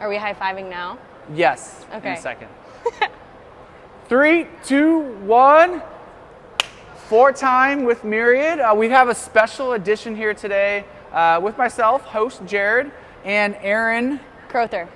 Are we high-fiving now? Yes, Okay. in a second. 3, 2, 1. 4-time with Myriad. We have a special edition here today with myself, host Jared, and Erin. Crowther.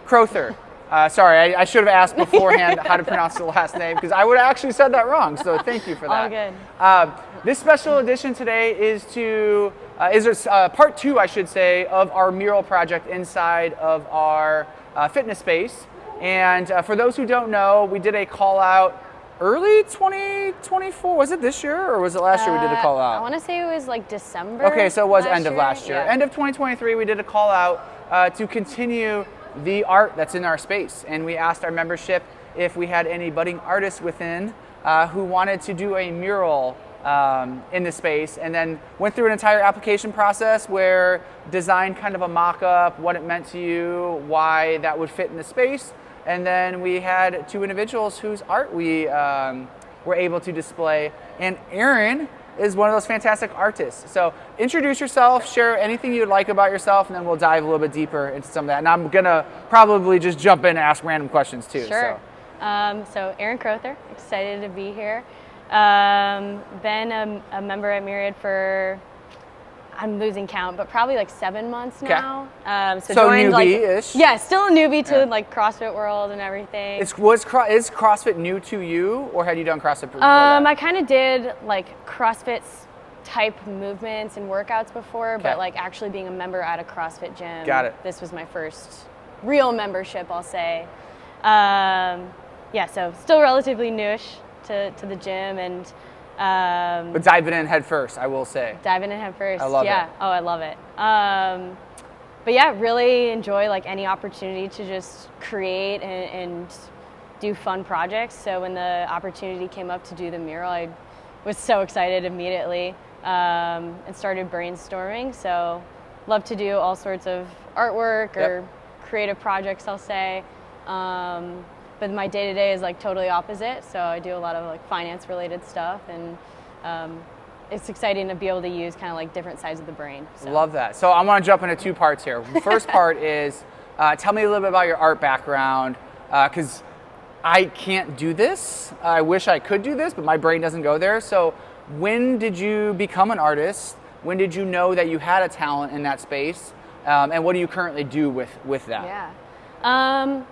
Sorry, I should have asked beforehand how to pronounce the last name because I would have actually said that wrong. So thank you for that. All good. This special edition today is part 2, I should say, of our mural project inside of our fitness space. And for those who don't know, we did a call out early 2024. Was it this year or was it last year we did a call out? I want to say it was like December. Okay, so it was end of last year. Yeah. End of 2023, we did a call out to continue the art that's in our space. And we asked our membership if we had any budding artists within who wanted to do a mural in the space, and then went through an entire application process where designed kind of a mock-up, what it meant to you, why that would fit in the space. And then we had 2 individuals whose art we were able to display. And Erin is one of those fantastic artists. So introduce yourself, share anything you'd like about yourself, and then we'll dive a little bit deeper into some of that. And I'm gonna probably just jump in and ask random questions too. Sure. So Erin Crowther, excited to be here. Been a member at Myriad for, I'm losing count, but probably like 7 months now. So joined newbie-ish. Still a newbie to like CrossFit world and everything. Is CrossFit new to you, or had you done CrossFit before that? I kind of did like CrossFit type movements and workouts before, but like actually being a member at a CrossFit gym. Got it. This was my first real membership, I'll say. So still relatively newish to the gym, and but diving in head first, I will say. Diving in head first. I love it. Oh, I love it. But yeah, really enjoy like any opportunity to just create and do fun projects. So when the opportunity came up to do the mural, I was so excited immediately and started brainstorming. So love to do all sorts of artwork or creative projects, I'll say. But my day-to-day is like totally opposite. So I do a lot of like finance related stuff, and it's exciting to be able to use kind of like different sides of the brain. So. Love that. So I want to jump into 2 parts here. The first part is tell me a little bit about your art background, because I can't do this. I wish I could do this, but my brain doesn't go there. So when did you become an artist? When did you know that you had a talent in that space? And what do you currently do with that? Yeah.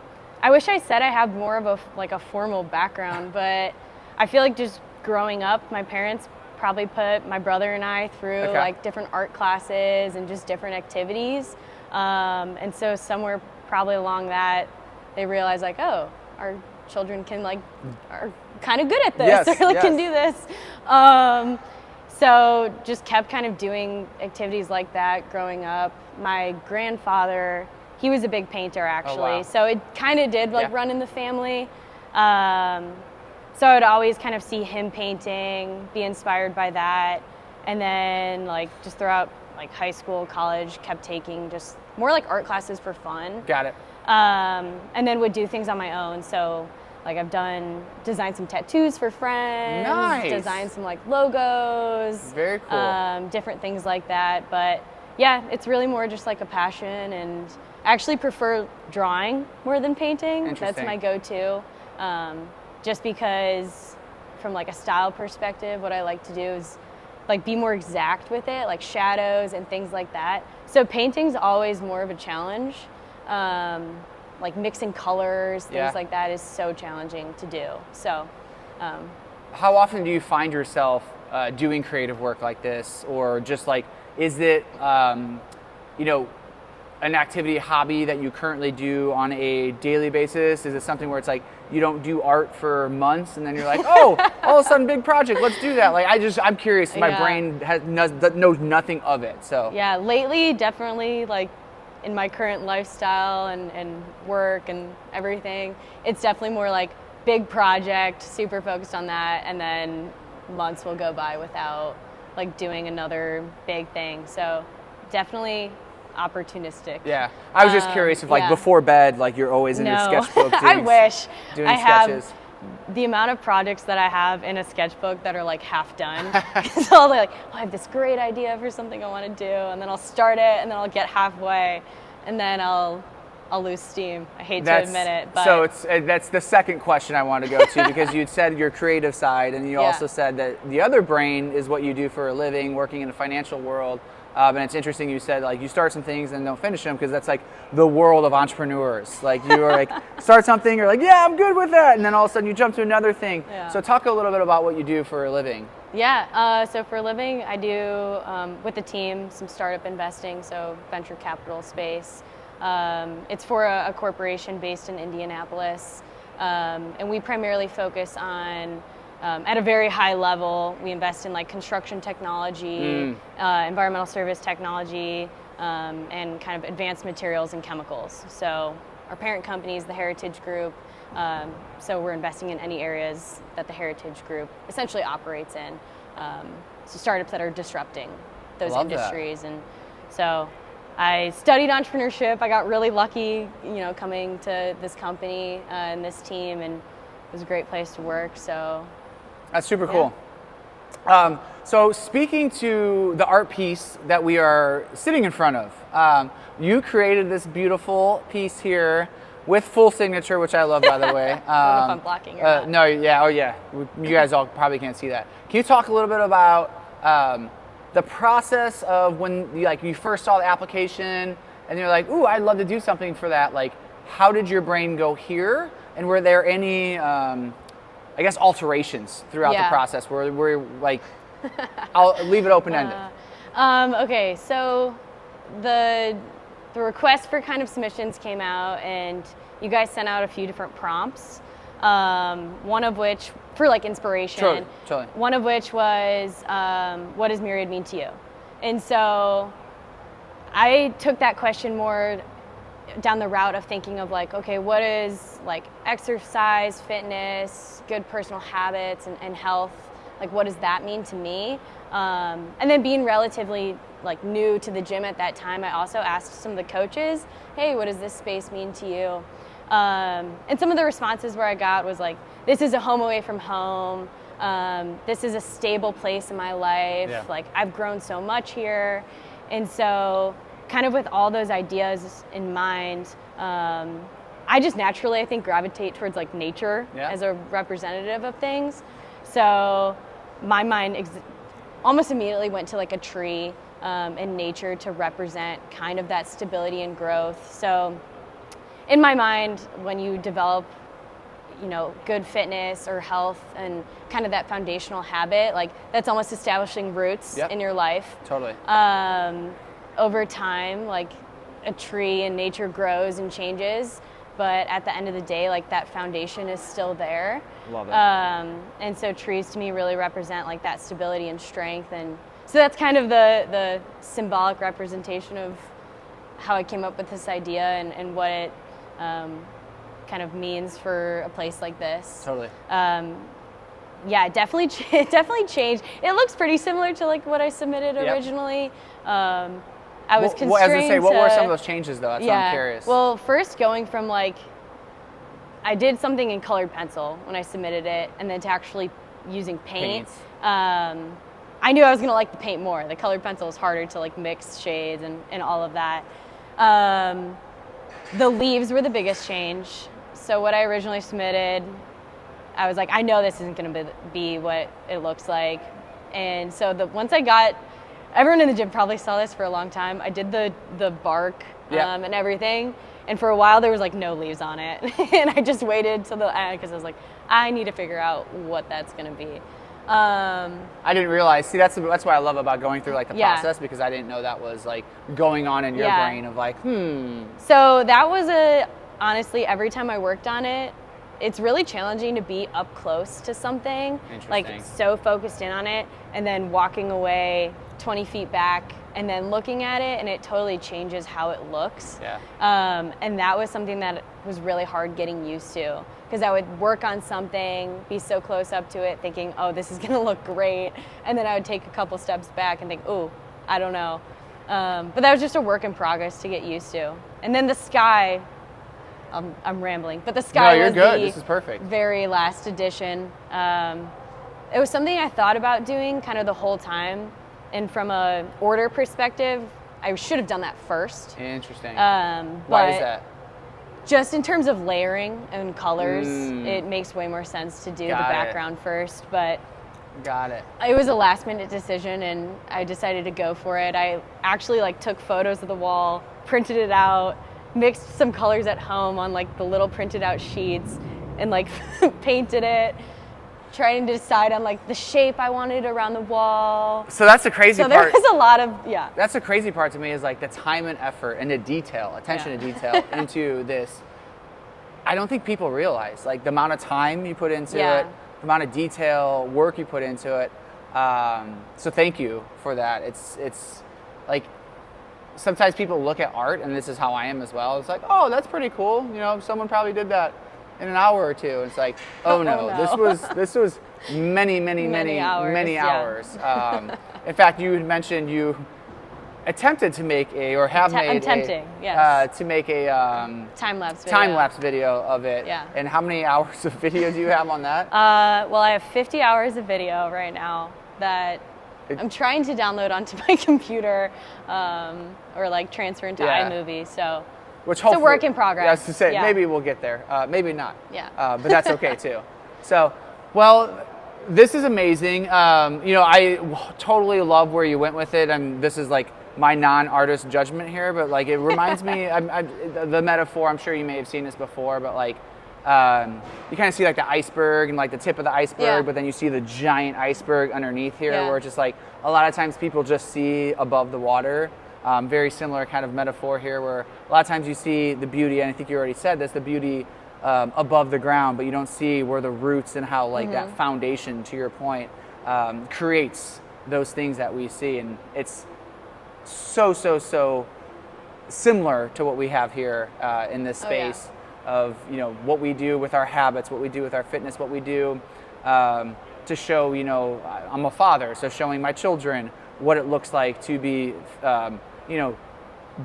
I wish I said I have more of a formal background, but I feel like just growing up, my parents probably put my brother and I through like different art classes and just different activities. And so somewhere probably along that, they realized like, oh, our children are kind of good at this, or can do this. So just kept kind of doing activities like that growing up. My grandfather, he was a big painter actually. Oh, wow. So it kind of did run in the family. So I would always kind of see him painting, be inspired by that. And then like just throughout like high school, college, kept taking just more like art classes for fun. Got it. And then would do things on my own. So like I've designed some tattoos for friends. Nice. Designed some like logos. Very cool. Different things like that. But yeah, it's really more just like a passion, and I actually prefer drawing more than painting. That's my go-to. Just because from like a style perspective, what I like to do is like be more exact with it, like shadows and things like that. So painting's always more of a challenge. Like mixing colors, things like that is so challenging to do. So, how often do you find yourself doing creative work like this, or just like, is it, an activity, hobby that you currently do on a daily basis? Is it something where it's like you don't do art for months and then you're like, oh, all of a sudden big project, let's do that? Like I'm curious. My brain knows nothing of it. So yeah, lately definitely like in my current lifestyle and work and everything, it's definitely more like big project, super focused on that, and then months will go by without like doing another big thing. So definitely opportunistic. Yeah, I was just curious if like before bed, like you're always in your sketchbook doing, I wish. doing I sketches. Have the amount of projects that I have in a sketchbook that are like half done. So I'll be like, I have this great idea for something I want to do, and then I'll start it, and then I'll get halfway, and then I'll I'll lose steam. I hate to admit it, but so that's the second question I want to go to, because you'd said your creative side, and you also said that the other brain is what you do for a living, working in the financial world. And it's interesting you said like you start some things and don't finish them, because that's like the world of entrepreneurs. Like you are like start something, you're like, yeah, I'm good with that, and then all of a sudden you jump to another thing. Yeah. So talk a little bit about what you do for a living. Yeah, so for a living, I do with the team some startup investing, so venture capital space. It's for a corporation based in Indianapolis, and we primarily focus on, at a very high level, we invest in like construction technology, environmental service technology, and kind of advanced materials and chemicals. So our parent company is the Heritage Group, so we're investing in any areas that the Heritage Group essentially operates in. So startups that are disrupting those industries. And so I studied entrepreneurship. I got really lucky, coming to this company and this team, and it was a great place to work. So that's super cool. So speaking to the art piece that we are sitting in front of, you created this beautiful piece here with full signature, which I love, by the way. I don't know if I'm blocking or not. No, yeah, oh yeah. You guys all probably can't see that. Can you talk a little bit about the process of when you first saw the application and you're like, ooh, I'd love to do something for that. Like, how did your brain go here? And were there any, alterations throughout the process? Were like, I'll leave it open-ended. Okay, so the request for kind of submissions came out, and you guys sent out a few different prompts. One of which, for like inspiration, totally. One of which was, what does Myriad mean to you? And so I took that question more down the route of thinking of like, okay, what is like exercise, fitness, good personal habits, and health? Like, what does that mean to me? And then being relatively like new to the gym at that time, I also asked some of the coaches, hey, what does this space mean to you? And some of the responses where I got was like, this is a home away from home. This is a stable place in my life. Yeah. Like, I've grown so much here. And so kind of with all those ideas in mind, I just naturally, I think, gravitate towards like nature as a representative of things. So my mind almost immediately went to like a tree and nature to represent kind of that stability and growth. So in my mind, when you develop, good fitness or health and kind of that foundational habit, like that's almost establishing roots in your life. Totally. Over time, like a tree and nature grows and changes, but at the end of the day, like that foundation is still there. Love it. And so trees to me really represent like that stability and strength, and so that's kind of the symbolic representation of how I came up with this idea and what it kind of means for a place like this. Totally. It definitely changed. It looks pretty similar to like what I submitted originally. I was constrained as I say, what were some of those changes though? That's what I'm curious. Well, first going from like, I did something in colored pencil when I submitted it, and then to actually using paint. I knew I was gonna like the paint more. The colored pencil is harder to like mix shades and all of that. The leaves were the biggest change. So what I originally submitted, I was like, I know this isn't gonna be what it looks like. And so once I got, everyone in the gym probably saw this for a long time. I did the bark and everything. And for a while there was like no leaves on it. And I just waited till the end because I was like, I need to figure out what that's gonna be. I didn't realize. See, that's what I love about going through like the process, because I didn't know that was like going on in your brain of like, So that was honestly, every time I worked on it, it's really challenging to be up close to something, like so focused in on it, and then walking away 20 feet back and then looking at it, and it totally changes how it looks. And that was something that was really hard getting used to, because I would work on something, be so close up to it, thinking, oh, this is gonna look great, and then I would take a couple steps back and think, oh, I don't know. But that was just a work in progress to get used to. And then the sky, I'm rambling, but the sky was This is perfect. Very last addition. It was something I thought about doing kind of the whole time, and from a order perspective, I should have done that first. Interesting. Why is that? Just in terms of layering and colors, it makes way more sense to do the background first, but got it. It was a last minute decision and I decided to go for it. I actually like took photos of the wall, printed it out, mixed some colors at home on like the little printed out sheets and like painted it, trying to decide on like the shape I wanted around the wall. So that's the crazy part. So there was a lot of, That's the crazy part to me is like the time and effort and the detail, attention to detail into this. I don't think people realize like the amount of time you put into it, the amount of detail, work you put into it. So thank you for that. It's like sometimes people look at art, and this is how I am as well. It's like, oh, that's pretty cool. You know, someone probably did that in an hour or two. It's like, oh no, this was many hours. In fact, you had mentioned you attempted to make to make a time-lapse video of it. Yeah. And how many hours of video do you have on that? Well, I have 50 hours of video right now that I'm trying to download onto my computer or like transfer into iMovie. So it's a work in progress. I was to say, maybe we'll get there. Maybe not. Yeah. But that's okay too. So, well, this is amazing. You know, I totally love where you went with it. And this is like my non-artist judgment here, but like it reminds me, the metaphor, I'm sure you may have seen this before, but like you kind of see like the iceberg and like the tip of the iceberg, but then you see the giant iceberg underneath here where it's just like a lot of times people just see above the water. Very similar kind of metaphor here where a lot of times you see the beauty, and I think you already said this, the beauty above the ground, but you don't see where the roots and how like that foundation, to your point, creates those things that we see. And it's so similar to what we have here in this space of, you know, what we do with our habits, what we do with our fitness, what we do to show, you know, I'm a father, so showing my children what it looks like to be, you know,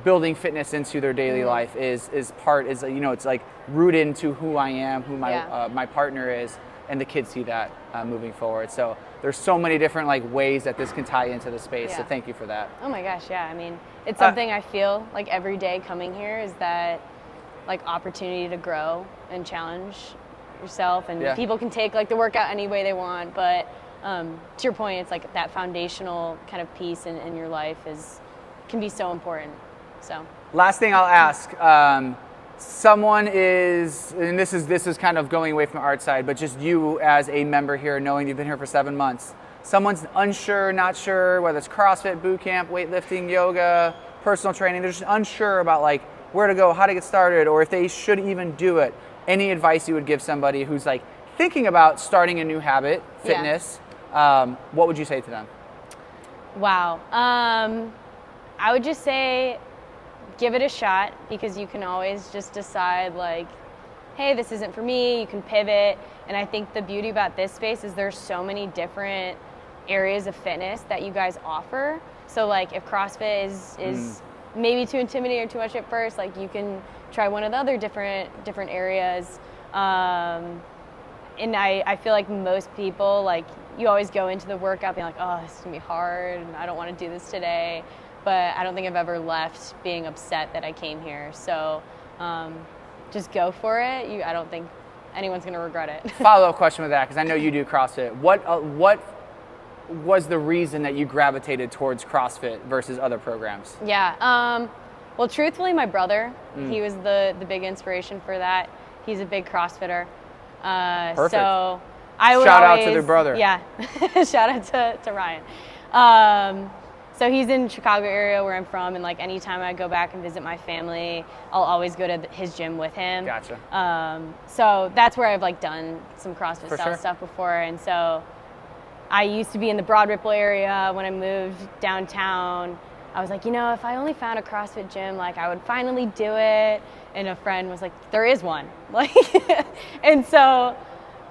building fitness into their daily life is you know, it's like rooted into who I am, who my my partner is, and the kids see that moving forward. So there's so many different like ways that this can tie into the space. So thank you for that. Oh my gosh, yeah. I mean, it's something I feel like every day coming here is that like opportunity to grow and challenge yourself, and people can take like the workout any way they want, but to your point, it's like that foundational kind of piece in your life can be so important. So last thing I'll ask, someone is, and this is kind of going away from the art side, but just you as a member here, knowing you've been here for 7 months, someone's unsure, not sure, whether it's CrossFit, boot camp, weightlifting, yoga, personal training, they're just unsure about like where to go, how to get started, or if they should even do it. Any advice you would give somebody who's like thinking about starting a new habit, fitness, what would you say to them? Wow. I would just say give it a shot, because you can always just decide like, hey, this isn't for me, you can pivot. And I think the beauty about this space is there's so many different areas of fitness that you guys offer. So like if CrossFit is maybe too intimidating or too much at first, like you can try one of the other different areas. And I feel like most people, like you always go into the workout being like, oh, this is gonna be hard and I don't want to do this today. But I don't think I've ever left being upset that I came here. So just go for it. I don't think anyone's going to regret it. Follow-up question with that, because I know you do CrossFit. What was the reason that you gravitated towards CrossFit versus other programs? Yeah. Well, truthfully, my brother, he was the big inspiration for that. He's a big CrossFitter. Perfect. So I would Shout out to their brother. Yeah. Shout out to Ryan. So he's in Chicago area where I'm from, and like anytime I go back and visit my family, I'll always go to his gym with him. Gotcha. So that's where I've like done some CrossFit style stuff before, and so I used to be in the Broad Ripple area. When I moved downtown, I was like, you know, if I only found a CrossFit gym, like I would finally do it. And a friend was like, there is one. Like, and so.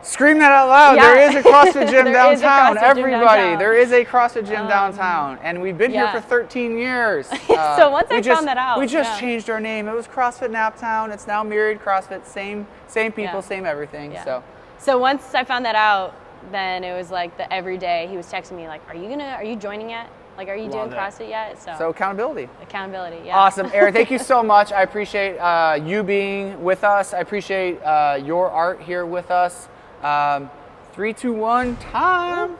Scream that out loud. Yeah. There is a CrossFit gym downtown. Everybody, there is a CrossFit gym downtown. And we've been here for 13 years. So once I found that out. We just changed our name. It was CrossFit Naptown. It's now Myriad CrossFit. Same people, same everything. Yeah. So once I found that out, then it was like the every day he was texting me like, are you joining yet? Like, are you Love doing it. CrossFit yet? So accountability. Accountability, yeah. Awesome. Erin, thank you so much. I appreciate you being with us. I appreciate your art here with us. 3, 2, 1, time.